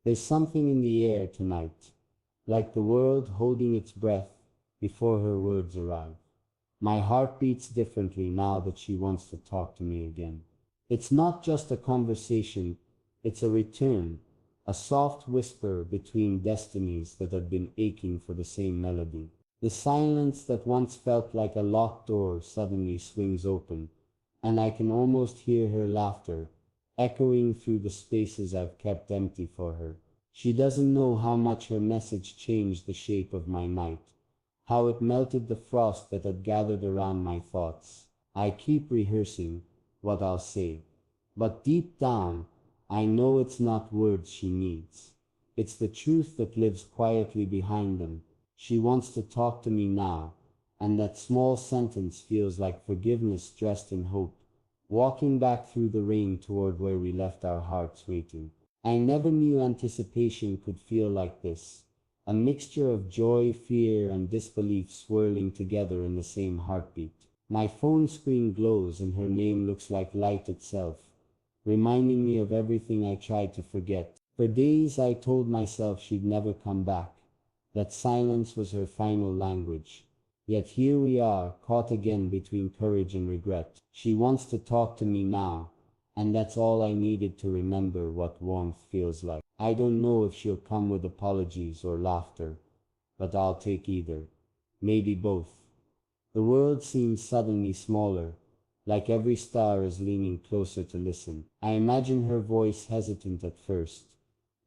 There's something in the air tonight, like the world holding its breath before her words arrive. My heart beats differently now that she wants to talk to me again. It's not just a conversation, it's a return, a soft whisper between destinies that have been aching for the same melody. The silence that once felt like a locked door suddenly swings open, and I can almost hear her laughter, echoing through the spaces I've kept empty for her. She doesn't know how much her message changed the shape of my night, how it melted the frost that had gathered around my thoughts. I keep rehearsing what I'll say, but deep down, I know it's not words she needs. It's the truth that lives quietly behind them. She wants to talk to me now, and that small sentence feels like forgiveness dressed in hope, walking back through the rain toward where we left our hearts waiting. I never knew anticipation could feel like this, a mixture of joy, fear, and disbelief swirling together in the same heartbeat. My phone screen glows and her name looks like light itself, reminding me of everything I tried to forget. For days I told myself she'd never come back, that silence was her final language. Yet here we are, caught again between courage and regret. She wants to talk to me now, and that's all I needed to remember what warmth feels like. I don't know if she'll come with apologies or laughter, but I'll take either. Maybe both. The world seems suddenly smaller, like every star is leaning closer to listen. I imagine her voice hesitant at first,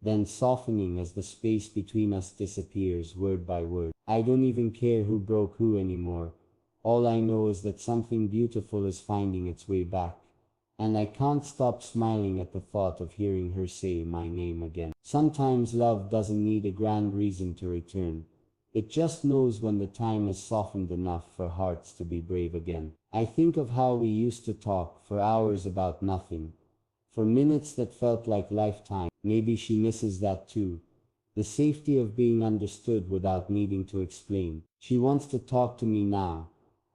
then softening as the space between us disappears word by word. I don't even care who broke who anymore. All I know is that something beautiful is finding its way back, and I can't stop smiling at the thought of hearing her say my name again. Sometimes love doesn't need a grand reason to return. It just knows when the time has softened enough for hearts to be brave again. I think of how we used to talk for hours about nothing, for minutes that felt like lifetime. Maybe she misses that too. The safety of being understood without needing to explain. She wants to talk to me now,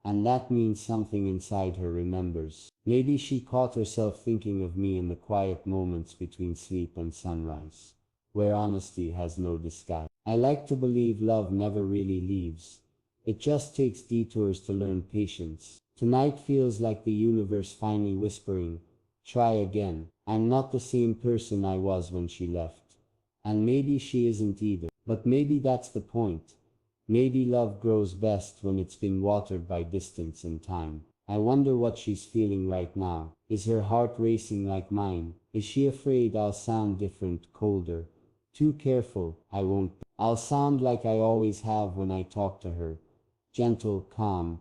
and that means something inside her remembers. Maybe she caught herself thinking of me in the quiet moments between sleep and sunrise, where honesty has no disguise. I like to believe love never really leaves. It just takes detours to learn patience. Tonight feels like the universe finally whispering, try again. I'm not the same person I was when she left. And maybe she isn't either. But maybe that's the point. Maybe love grows best when it's been watered by distance and time. I wonder what she's feeling right now. Is her heart racing like mine? Is she afraid I'll sound different, colder? Too careful, I won't. I'll sound like I always have when I talk to her. Gentle, calm,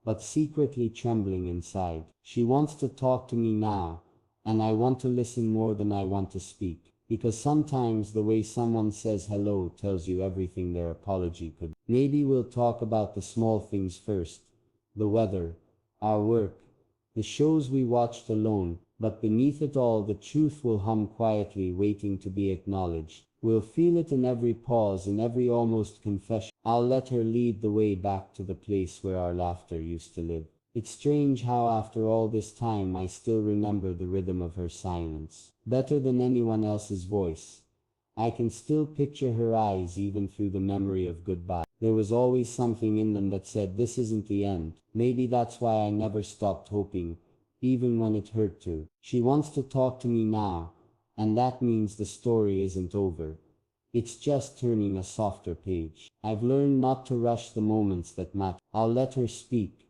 but secretly trembling inside. She wants to talk to me now, and I want to listen more than I want to speak. Because sometimes the way someone says hello tells you everything their apology could. Maybe we'll talk about the small things first. The weather, our work, the shows we watched alone, but beneath it all the truth will hum quietly waiting to be acknowledged. We'll feel it in every pause, in every almost confession. I'll let her lead the way back to the place where our laughter used to live. It's strange how after all this time I still remember the rhythm of her silence, better than anyone else's voice. I can still picture her eyes even through the memory of goodbye. There was always something in them that said this isn't the end. Maybe that's why I never stopped hoping, even when it hurt to. She wants to talk to me now, and that means the story isn't over. It's just turning a softer page. I've learned not to rush the moments that matter. I'll let her speak,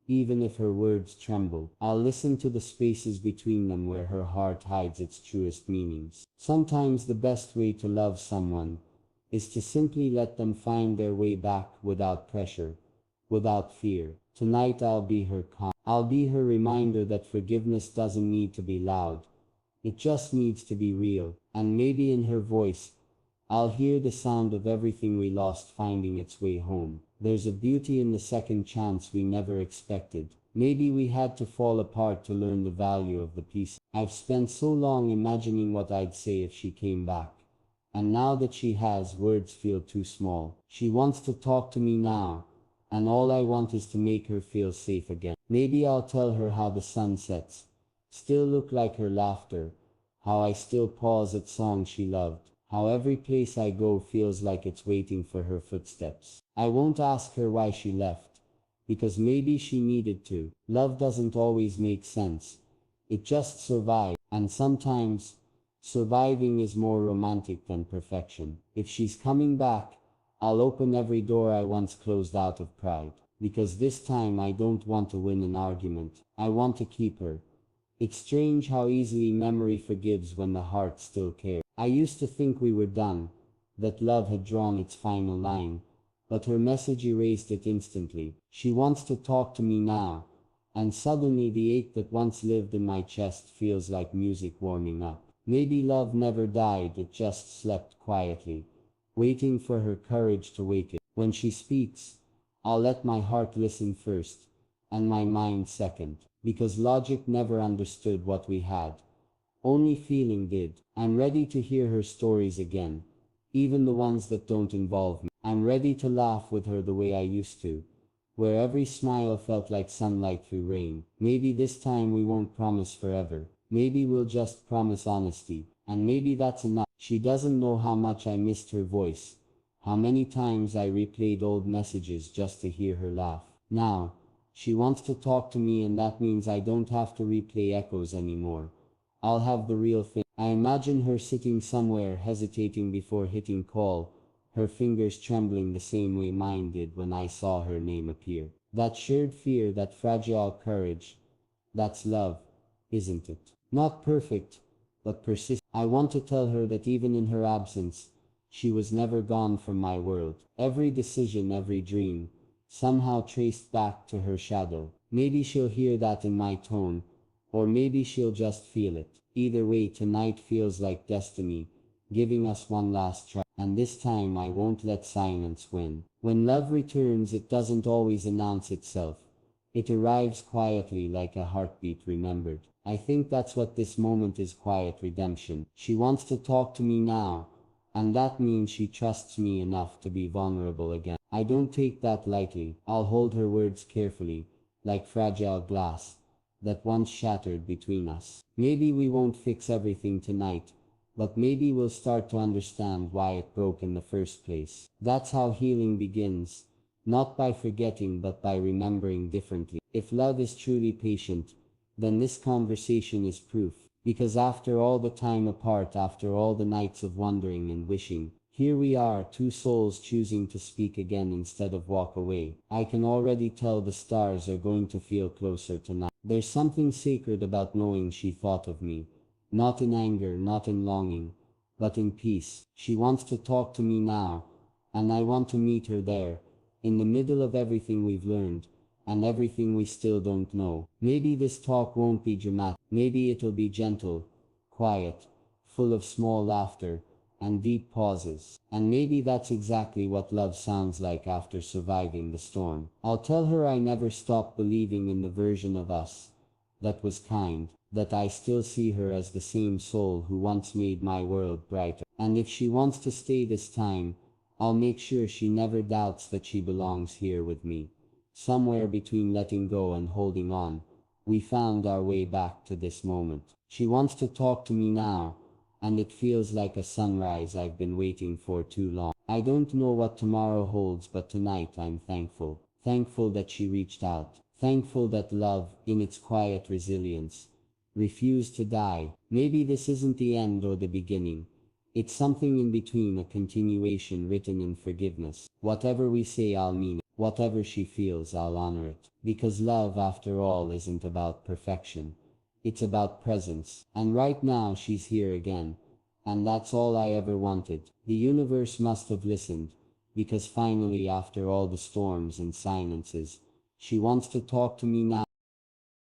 even if her words tremble. I'll listen to the spaces between them where her heart hides its truest meanings. Sometimes the best way to love someone is to simply let them find their way back without pressure, without fear. Tonight I'll be her calm. I'll be her reminder that forgiveness doesn't need to be loud. It just needs to be real. And maybe in her voice, I'll hear the sound of everything we lost finding its way home. There's a beauty in the second chance we never expected. Maybe we had to fall apart to learn the value of the peace. I've spent so long imagining what I'd say if she came back. And now that she has, words feel too small. She wants to talk to me now, and all I want is to make her feel safe again. Maybe I'll tell her how the sun sets still look like her laughter, how I still pause at songs she loved, how every place I go feels like it's waiting for her footsteps. I won't ask her why she left, because maybe she needed to. Love doesn't always make sense. It just survives, and sometimes surviving is more romantic than perfection. If she's coming back, I'll open every door I once closed out of pride, because this time I don't want to win an argument. I want to keep her. It's strange how easily memory forgives when the heart still cares. I used to think we were done, that love had drawn its final line, but her message erased it instantly. She wants to talk to me now, and suddenly the ache that once lived in my chest feels like music warming up. Maybe love never died, it just slept quietly, waiting for her courage to wake it. When she speaks, I'll let my heart listen first, and my mind second, because logic never understood what we had. Only feeling did. I'm ready to hear her stories again, even the ones that don't involve me. I'm ready to laugh with her the way I used to, where every smile felt like sunlight through rain. Maybe this time we won't promise forever. Maybe we'll just promise honesty, and maybe that's enough. She doesn't know how much I missed her voice, how many times I replayed old messages just to hear her laugh. Now, she wants to talk to me, and that means I don't have to replay echoes anymore. I'll have the real thing. I imagine her sitting somewhere hesitating before hitting call, her fingers trembling the same way mine did when I saw her name appear. That shared fear, that fragile courage, that's love, isn't it? Not perfect, but persistent. I want to tell her that even in her absence, she was never gone from my world. Every decision, every dream, somehow traced back to her shadow. Maybe she'll hear that in my tone, or maybe she'll just feel it. Either way, tonight feels like destiny, giving us one last try. And this time I won't let silence win. When love returns, it doesn't always announce itself. It arrives quietly like a heartbeat remembered. I think that's what this moment is, quiet redemption. She wants to talk to me now, and that means she trusts me enough to be vulnerable again. I don't take that lightly. I'll hold her words carefully, like fragile glass that once shattered between us. Maybe we won't fix everything tonight, but maybe we'll start to understand why it broke in the first place. That's how healing begins, not by forgetting but by remembering differently. If love is truly patient, then this conversation is proof. Because after all the time apart, after all the nights of wondering and wishing, here we are, two souls choosing to speak again instead of walk away. I can already tell the stars are going to feel closer tonight. There's something sacred about knowing she thought of me. Not in anger, not in longing, but in peace. She wants to talk to me now, and I want to meet her there, in the middle of everything we've learned, and everything we still don't know. Maybe this talk won't be dramatic. Maybe it'll be gentle, quiet, full of small laughter, and deep pauses. And maybe that's exactly what love sounds like after surviving the storm. I'll tell her I never stopped believing in the version of us that was kind, that I still see her as the same soul who once made my world brighter. And if she wants to stay this time, I'll make sure she never doubts that she belongs here with me. Somewhere between letting go and holding on, we found our way back to this moment. She wants to talk to me now, and it feels like a sunrise I've been waiting for too long. I don't know what tomorrow holds, but tonight I'm thankful. Thankful that she reached out. Thankful that love, in its quiet resilience, refused to die. Maybe this isn't the end or the beginning. It's something in between, a continuation written in forgiveness. Whatever we say, I'll mean it. Whatever she feels, I'll honor it. Because love, after all, isn't about perfection. It's about presence. And right now she's here again. And that's all I ever wanted. The universe must have listened, because finally, after all the storms and silences, she wants to talk to me now.